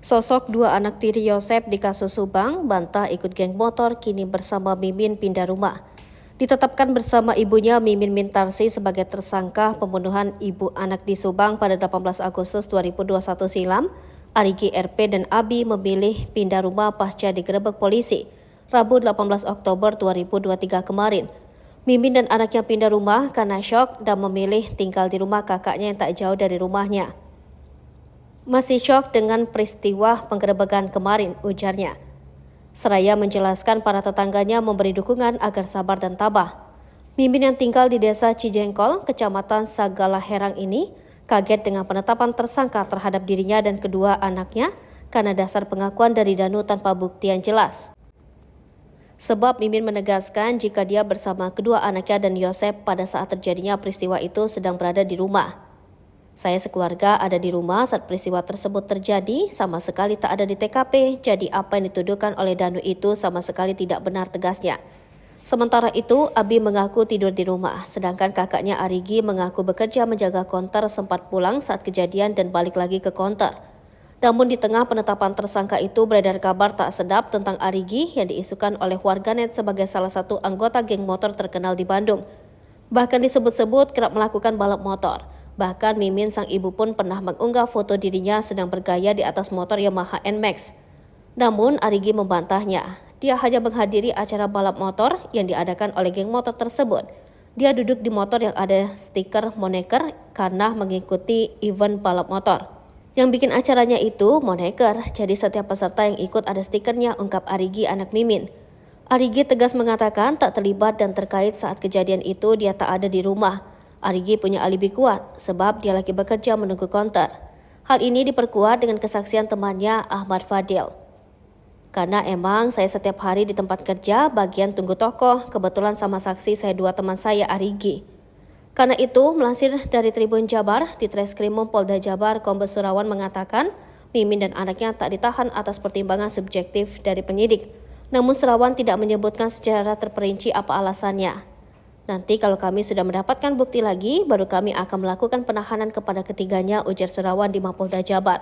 Sosok dua anak tiri Yosep di kasus Subang, bantah ikut geng motor, kini bersama Mimin pindah rumah. Ditetapkan bersama ibunya Mimin Mintarsi sebagai tersangka pembunuhan ibu anak di Subang pada 18 Agustus 2021 silam, Arigi RP dan Abi memilih pindah rumah pasca digerebek polisi, Rabu 18 Oktober 2023 kemarin. Mimin dan anaknya pindah rumah karena syok dan memilih tinggal di rumah kakaknya yang tak jauh dari rumahnya. Masih syok dengan peristiwa penggerebekan kemarin, ujarnya. Seraya menjelaskan para tetangganya memberi dukungan agar sabar dan tabah. Mimin yang tinggal di desa Cijengkol, kecamatan Sagala Herang ini, kaget dengan penetapan tersangka terhadap dirinya dan kedua anaknya karena dasar pengakuan dari Danu tanpa bukti yang jelas. Sebab Mimin menegaskan jika dia bersama kedua anaknya dan Yosep pada saat terjadinya peristiwa itu sedang berada di rumah. Saya sekeluarga ada di rumah saat peristiwa tersebut terjadi, sama sekali tak ada di TKP, jadi apa yang dituduhkan oleh Danu itu sama sekali tidak benar, tegasnya. Sementara itu, Abi mengaku tidur di rumah, sedangkan kakaknya Arigi mengaku bekerja menjaga konter sempat pulang saat kejadian dan balik lagi ke konter. Namun di tengah penetapan tersangka itu beredar kabar tak sedap tentang Arigi yang diisukan oleh warganet sebagai salah satu anggota geng motor terkenal di Bandung. Bahkan disebut-sebut kerap melakukan balap motor. Bahkan Mimin sang ibu pun pernah mengunggah foto dirinya sedang bergaya di atas motor Yamaha NMAX. Namun Arigi membantahnya, dia hanya menghadiri acara balap motor yang diadakan oleh geng motor tersebut. Dia duduk di motor yang ada stiker Moneker karena mengikuti event balap motor. Yang bikin acaranya itu Moneker, jadi setiap peserta yang ikut ada stikernya, ungkap Arigi anak Mimin. Arigi tegas mengatakan tak terlibat dan terkait saat kejadian itu dia tak ada di rumah. Arigi punya alibi kuat sebab dia lagi bekerja menunggu konter. Hal ini diperkuat dengan kesaksian temannya Ahmad Fadil. Karena emang saya setiap hari di tempat kerja bagian tunggu tokoh, kebetulan sama saksi saya dua teman saya Arigi. Karena itu, melansir dari Tribun Jabar, di Treskrimum Polda Jabar, Kombes Surawan mengatakan Mimin dan anaknya tak ditahan atas pertimbangan subjektif dari penyidik. Namun Surawan tidak menyebutkan secara terperinci apa alasannya. Nanti kalau kami sudah mendapatkan bukti lagi, baru kami akan melakukan penahanan kepada ketiganya, ujar Surawan di Mapolda Jabar.